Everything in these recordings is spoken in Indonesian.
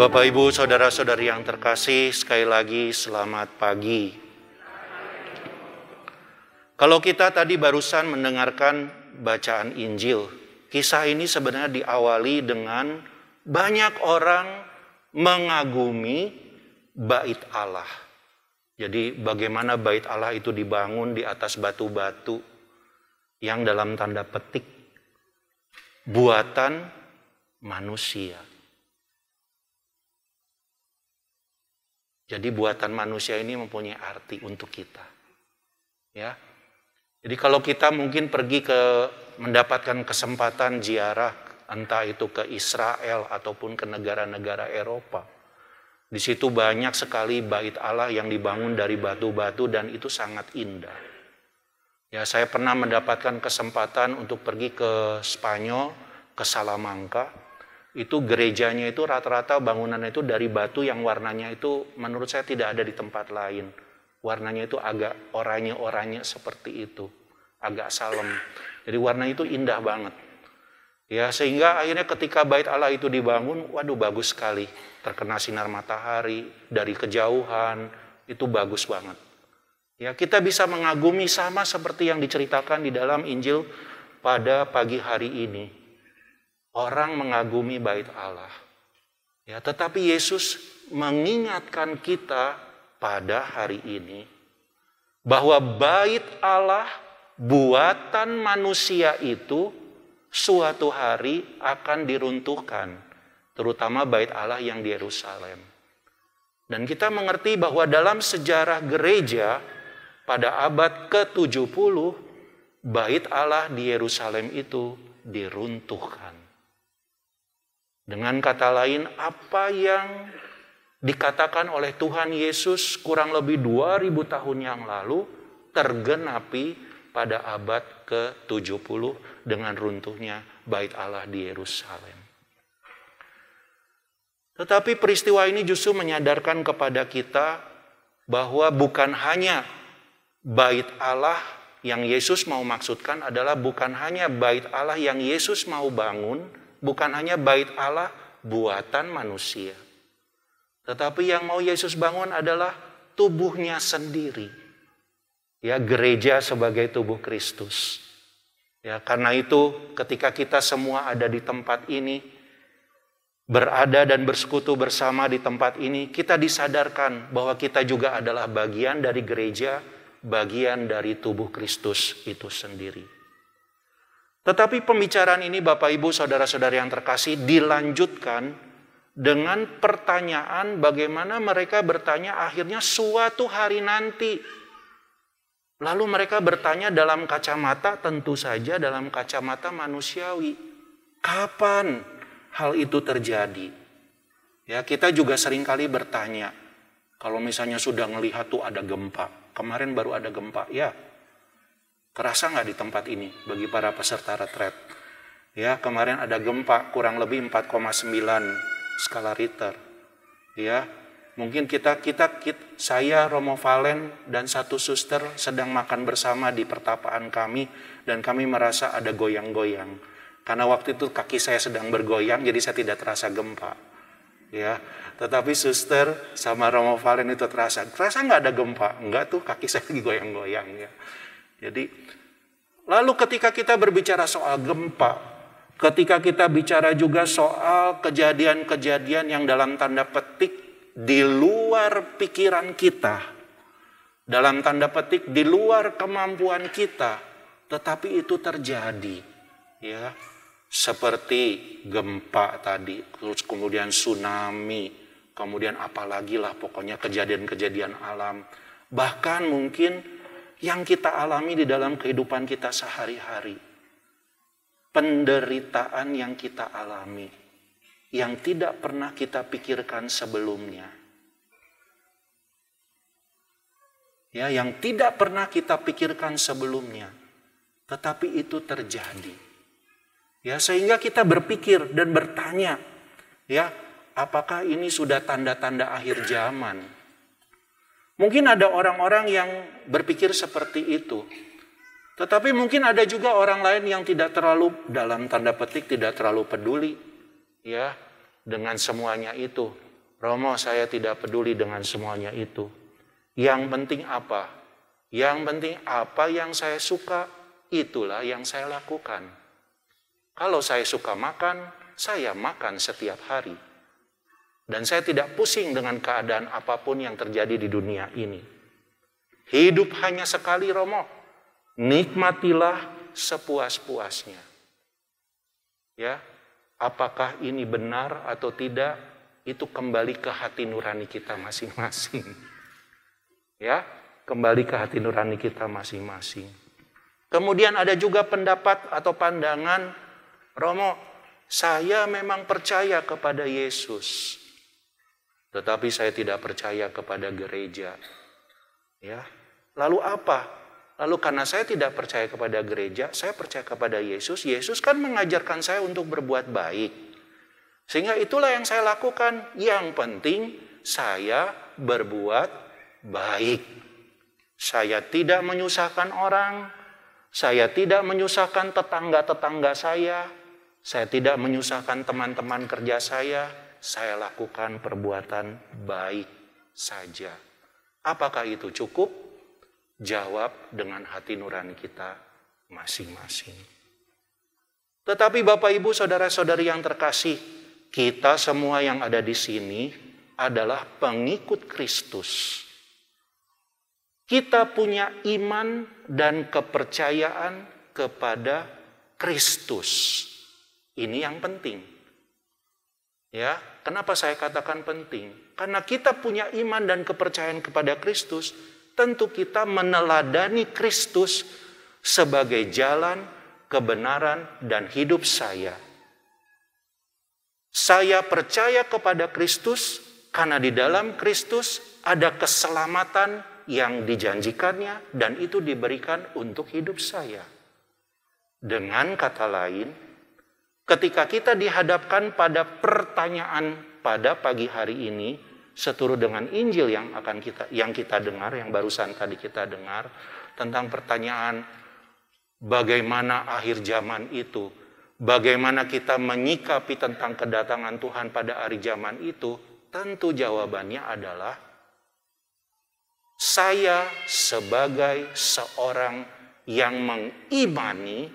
Bapak, Ibu, Saudara-saudari yang terkasih, sekali lagi selamat pagi. Kalau kita tadi barusan mendengarkan bacaan Injil, kisah ini sebenarnya diawali dengan banyak orang mengagumi bait Allah. Jadi bagaimana bait Allah itu dibangun di atas batu-batu yang dalam tanda petik buatan manusia. Jadi buatan manusia ini mempunyai arti untuk kita. Ya. Jadi kalau kita mungkin pergi mendapatkan kesempatan ziarah, entah itu ke Israel ataupun ke negara-negara Eropa. Di situ banyak sekali bait Allah yang dibangun dari batu-batu dan itu sangat indah. Ya, saya pernah mendapatkan kesempatan untuk pergi ke Spanyol, ke Salamanca. Itu gerejanya itu rata-rata bangunannya itu dari batu yang warnanya itu menurut saya tidak ada di tempat lain. Warnanya itu agak oranye-oranye seperti itu, agak salem. Jadi warnanya itu indah banget. Ya, sehingga akhirnya ketika bait Allah itu dibangun, waduh bagus sekali. Terkena sinar matahari dari kejauhan, itu bagus banget. Ya, kita bisa mengagumi sama seperti yang diceritakan di dalam Injil pada pagi hari ini. Orang mengagumi bait Allah. Ya, tetapi Yesus mengingatkan kita pada hari ini bahwa bait Allah buatan manusia itu suatu hari akan diruntuhkan, terutama bait Allah yang di Yerusalem. Dan kita mengerti bahwa dalam sejarah gereja pada abad ke-70 bait Allah di Yerusalem itu diruntuhkan. Dengan kata lain, apa yang dikatakan oleh Tuhan Yesus kurang lebih 2000 tahun yang lalu tergenapi pada abad ke-70 dengan runtuhnya bait Allah di Yerusalem. Tetapi peristiwa ini justru menyadarkan kepada kita bahwa bukan hanya bait Allah yang Yesus mau maksudkan adalah bukan hanya bait Allah yang Yesus mau bangun, bukan hanya bait Allah buatan manusia. Tetapi yang mau Yesus bangun adalah tubuhnya sendiri. Ya, gereja sebagai tubuh Kristus. Ya, karena itu ketika kita semua ada di tempat ini, berada dan bersekutu bersama di tempat ini, kita disadarkan bahwa kita juga adalah bagian dari gereja, bagian dari tubuh Kristus itu sendiri. Tetapi pembicaraan ini Bapak Ibu Saudara-saudari yang terkasih dilanjutkan dengan pertanyaan bagaimana mereka bertanya akhirnya suatu hari nanti. Lalu mereka bertanya dalam kacamata tentu saja dalam kacamata manusiawi. Kapan hal itu terjadi? Ya, kita juga seringkali bertanya. Kalau misalnya sudah melihat tuh ada gempa. Kemarin baru ada gempa, ya. Kerasa nggak di tempat ini bagi para peserta retret? Ya, kemarin ada gempa kurang lebih 4,9 skala Richter. Ya, mungkin saya Romo Valen dan satu suster sedang makan bersama di pertapaan kami dan kami merasa ada goyang-goyang. Karena waktu itu kaki saya sedang bergoyang jadi saya tidak terasa gempa. Ya, tetapi suster sama Romo Valen itu terasa nggak ada gempa? Enggak tuh, kaki saya lagi goyang-goyang ya. Jadi, lalu ketika kita berbicara soal gempa, ketika kita bicara juga soal kejadian-kejadian yang dalam tanda petik di luar pikiran kita, dalam tanda petik di luar kemampuan kita, tetapi itu terjadi, ya, seperti gempa tadi, terus kemudian tsunami, kemudian apalagi lah pokoknya kejadian-kejadian alam, bahkan mungkin yang kita alami di dalam kehidupan kita sehari-hari. Penderitaan yang kita alami. Yang tidak pernah kita pikirkan sebelumnya. Ya, yang tidak pernah kita pikirkan sebelumnya. Tetapi itu terjadi. Ya, sehingga kita berpikir dan bertanya. Ya, apakah ini sudah tanda-tanda akhir zaman? Mungkin ada orang-orang yang berpikir seperti itu. Tetapi mungkin ada juga orang lain yang tidak terlalu, dalam tanda petik, tidak terlalu peduli ya dengan semuanya itu. Romo, saya tidak peduli dengan semuanya itu. Yang penting apa? Yang penting apa yang saya suka, itulah yang saya lakukan. Kalau saya suka makan, saya makan setiap hari. Dan saya tidak pusing dengan keadaan apapun yang terjadi di dunia ini. Hidup hanya sekali, Romo. Nikmatilah sepuas-puasnya. Ya, apakah ini benar atau tidak, itu kembali ke hati nurani kita masing-masing. Ya, kembali ke hati nurani kita masing-masing. Kemudian ada juga pendapat atau pandangan, Romo, saya memang percaya kepada Yesus, tetapi saya tidak percaya kepada gereja. Ya, lalu apa? Lalu karena saya tidak percaya kepada gereja, saya percaya kepada Yesus. Yesus kan mengajarkan saya untuk berbuat baik. Sehingga itulah yang saya lakukan. Yang penting saya berbuat baik. Saya tidak menyusahkan orang. Saya tidak menyusahkan tetangga-tetangga saya. Saya tidak menyusahkan teman-teman kerja saya. Saya lakukan perbuatan baik saja. Apakah itu cukup? Jawab dengan hati nurani kita masing-masing. Tetapi Bapak Ibu saudara-saudari yang terkasih, kita semua yang ada di sini adalah pengikut Kristus. Kita punya iman dan kepercayaan kepada Kristus. Ini yang penting. Ya, kenapa saya katakan penting? Karena kita punya iman dan kepercayaan kepada Kristus, tentu kita meneladani Kristus sebagai jalan, kebenaran, dan hidup saya. Saya percaya kepada Kristus karena di dalam Kristus ada keselamatan yang dijanjikannya dan itu diberikan untuk hidup saya. Dengan kata lain, ketika kita dihadapkan pada pertanyaan pada pagi hari ini, seturut dengan Injil yang kita dengar, yang barusan tadi kita dengar, tentang pertanyaan bagaimana akhir zaman itu, bagaimana kita menyikapi tentang kedatangan Tuhan pada hari zaman itu, tentu jawabannya adalah saya sebagai seorang yang mengimani,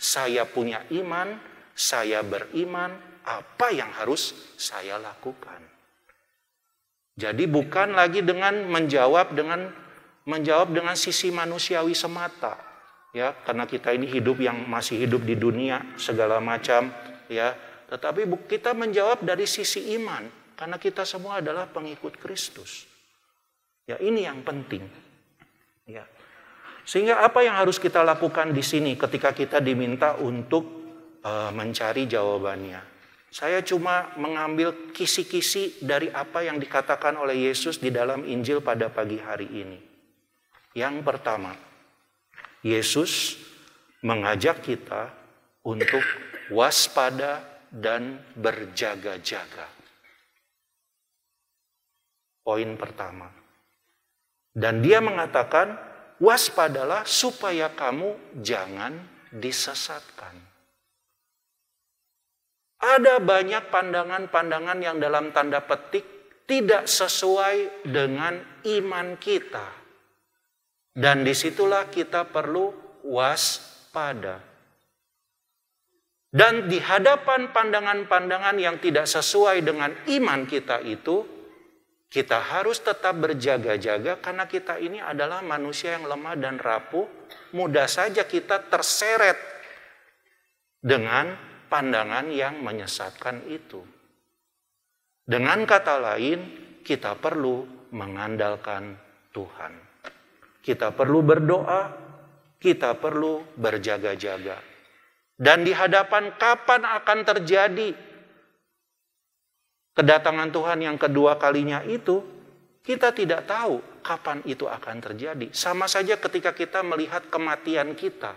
saya punya iman, saya beriman, apa yang harus saya lakukan. Jadi bukan lagi dengan menjawab dengan sisi manusiawi semata, ya, karena kita ini masih hidup di dunia segala macam, ya. Tetapi kita menjawab dari sisi iman, karena kita semua adalah pengikut Kristus. Ya, ini yang penting. Ya. Sehingga apa yang harus kita lakukan di sini ketika kita diminta untuk mencari jawabannya? Saya cuma mengambil kisi-kisi dari apa yang dikatakan oleh Yesus di dalam Injil pada pagi hari ini. Yang pertama, Yesus mengajak kita untuk waspada dan berjaga-jaga. Poin pertama. Dan dia mengatakan, waspadalah supaya kamu jangan disesatkan. Ada banyak pandangan-pandangan yang dalam tanda petik tidak sesuai dengan iman kita. Dan disitulah kita perlu waspada. Dan di hadapan pandangan-pandangan yang tidak sesuai dengan iman kita itu, kita harus tetap berjaga-jaga karena kita ini adalah manusia yang lemah dan rapuh. Mudah saja kita terseret dengan pandangan yang menyesatkan itu. Dengan kata lain, kita perlu mengandalkan Tuhan. Kita perlu berdoa, kita perlu berjaga-jaga. Dan di hadapan kapan akan terjadi kedatangan Tuhan yang kedua kalinya itu, kita tidak tahu kapan itu akan terjadi. Sama saja ketika kita melihat kematian kita.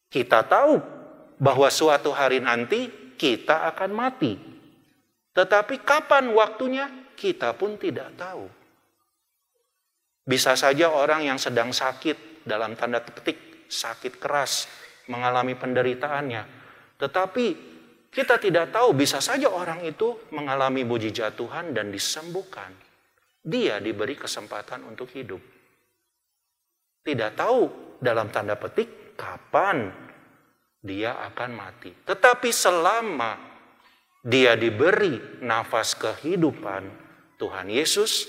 Kita tahu bahwa suatu hari nanti kita akan mati. Tetapi kapan waktunya kita pun tidak tahu. Bisa saja orang yang sedang sakit, dalam tanda petik sakit keras, mengalami penderitaannya. Tetapi Kita tidak tahu, bisa saja orang itu mengalami mujizat Tuhan dan disembuhkan. Dia diberi kesempatan untuk hidup. Tidak tahu dalam tanda petik kapan dia akan mati. Tetapi selama dia diberi nafas kehidupan, Tuhan Yesus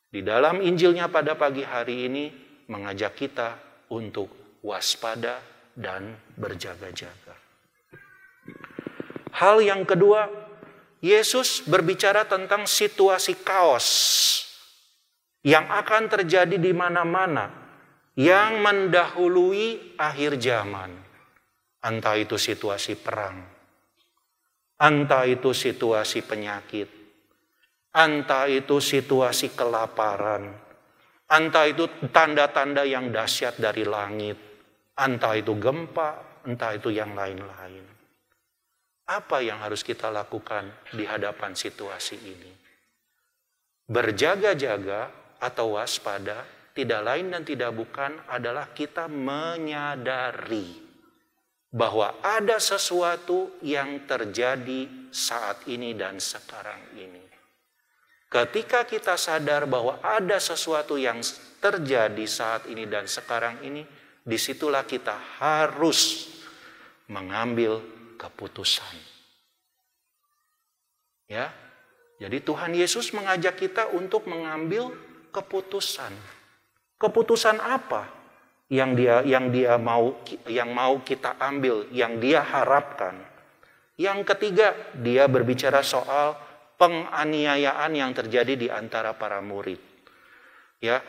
di dalam Injilnya pada pagi hari ini mengajak kita untuk waspada dan berjaga-jaga. Hal yang kedua, Yesus berbicara tentang situasi kaos yang akan terjadi di mana-mana, yang mendahului akhir zaman. Entah itu situasi perang, entah itu situasi penyakit, entah itu situasi kelaparan, entah itu tanda-tanda yang dahsyat dari langit, entah itu gempa, entah itu yang lain-lain. Apa yang harus kita lakukan di hadapan situasi ini? Berjaga-jaga atau waspada tidak lain dan tidak bukan adalah kita menyadari bahwa ada sesuatu yang terjadi saat ini dan sekarang ini. Ketika kita sadar bahwa ada sesuatu yang terjadi saat ini dan sekarang ini, disitulah kita harus mengambil keputusan. Ya, jadi Tuhan Yesus mengajak kita untuk mengambil keputusan. Keputusan apa yang mau kita ambil, yang dia harapkan? Yang ketiga, dia berbicara soal penganiayaan yang terjadi di antara para murid. Ya,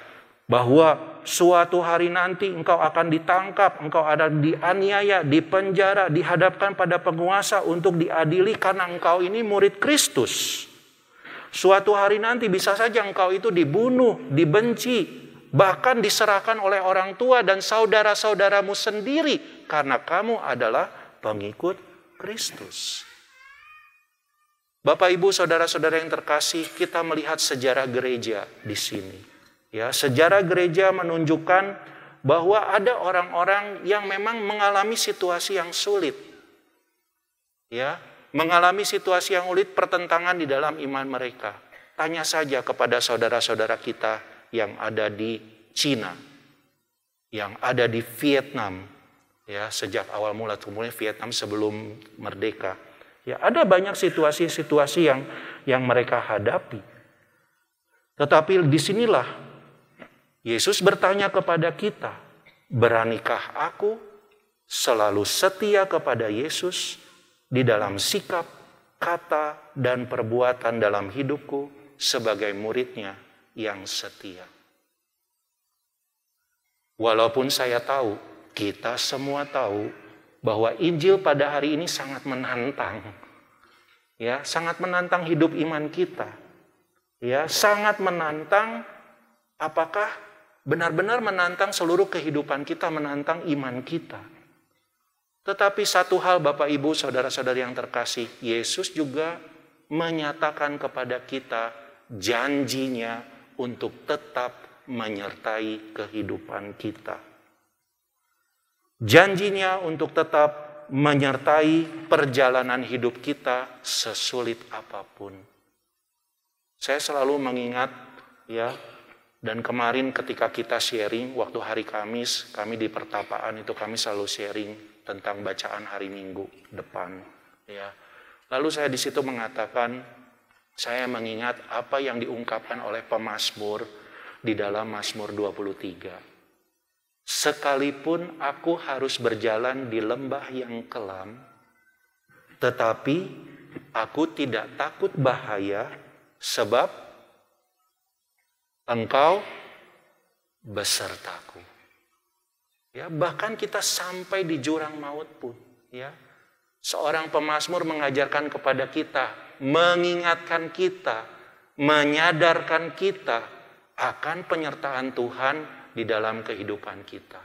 bahwa suatu hari nanti engkau akan ditangkap, engkau ada dianiaya, dipenjara, dihadapkan pada penguasa untuk diadili karena engkau ini murid Kristus. Suatu hari nanti bisa saja engkau itu dibunuh, dibenci, bahkan diserahkan oleh orang tua dan saudara-saudaramu sendiri karena kamu adalah pengikut Kristus. Bapak, Ibu, saudara-saudara yang terkasih, kita melihat sejarah gereja di sini. Ya, sejarah gereja menunjukkan bahwa ada orang-orang yang memang mengalami situasi yang sulit. Ya, mengalami situasi yang sulit, pertentangan di dalam iman mereka. Tanya saja kepada saudara-saudara kita yang ada di Cina, yang ada di Vietnam. Ya, sejak awal mula Vietnam sebelum merdeka. Ya, ada banyak situasi-situasi yang mereka hadapi. Tetapi disinilah Yesus bertanya kepada kita, beranikah aku selalu setia kepada Yesus di dalam sikap, kata, dan perbuatan dalam hidupku sebagai muridnya yang setia? Walaupun saya tahu, kita semua tahu bahwa Injil pada hari ini sangat menantang. Ya, sangat menantang hidup iman kita. Ya, sangat menantang, apakah benar-benar menantang seluruh kehidupan kita, menantang iman kita. Tetapi satu hal Bapak, Ibu, saudara-saudari yang terkasih, Yesus juga menyatakan kepada kita janjinya untuk tetap menyertai kehidupan kita. Janjinya untuk tetap menyertai perjalanan hidup kita sesulit apapun. Saya selalu mengingat, ya, dan kemarin ketika kita sharing waktu hari Kamis, kami di pertapaan itu kami selalu sharing tentang bacaan hari Minggu depan. Ya, lalu saya di situ mengatakan, saya mengingat apa yang diungkapkan oleh pemazmur di dalam Mazmur 23. Sekalipun aku harus berjalan di lembah yang kelam, tetapi aku tidak takut bahaya, sebab Engkau besertaku. Ya, bahkan kita sampai di jurang maut pun, ya. Seorang pemazmur mengajarkan kepada kita, mengingatkan kita, menyadarkan kita akan penyertaan Tuhan di dalam kehidupan kita.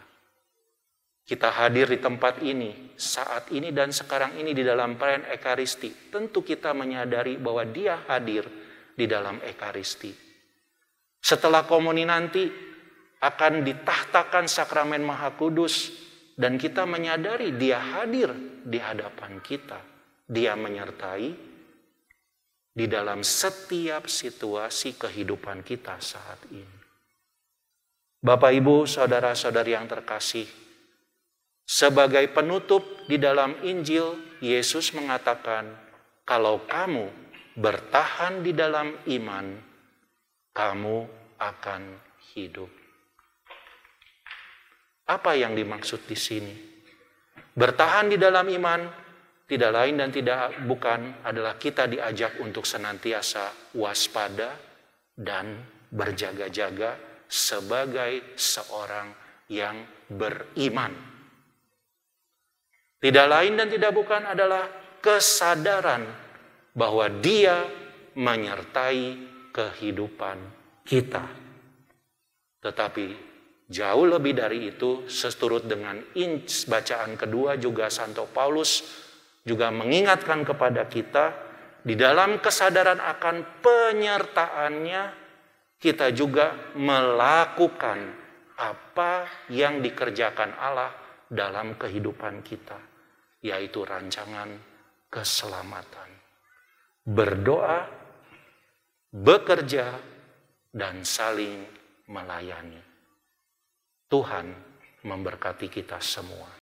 Kita hadir di tempat ini, saat ini dan sekarang ini di dalam perayaan Ekaristi. Tentu kita menyadari bahwa Dia hadir di dalam Ekaristi. Setelah komuni nanti akan ditahtakan sakramen Maha Kudus dan kita menyadari Dia hadir di hadapan kita Dia menyertai di dalam setiap situasi kehidupan kita saat ini. Bapak, Ibu, saudara-saudari yang terkasih, sebagai penutup di dalam Injil, Yesus mengatakan, kalau kamu bertahan di dalam iman, kamu akan hidup. Apa yang dimaksud di sini? Bertahan di dalam iman tidak lain dan tidak bukan adalah kita diajak untuk senantiasa waspada dan berjaga-jaga sebagai seorang yang beriman. Tidak lain dan tidak bukan adalah kesadaran bahwa Dia menyertai kehidupan kita. Tetapi jauh lebih dari itu, seturut dengan bacaan kedua juga Santo Paulus juga mengingatkan kepada kita, di dalam kesadaran akan penyertaannya, kita juga melakukan apa yang dikerjakan Allah dalam kehidupan kita, yaitu rancangan keselamatan. Berdoa, bekerja, dan saling melayani. Tuhan memberkati kita semua.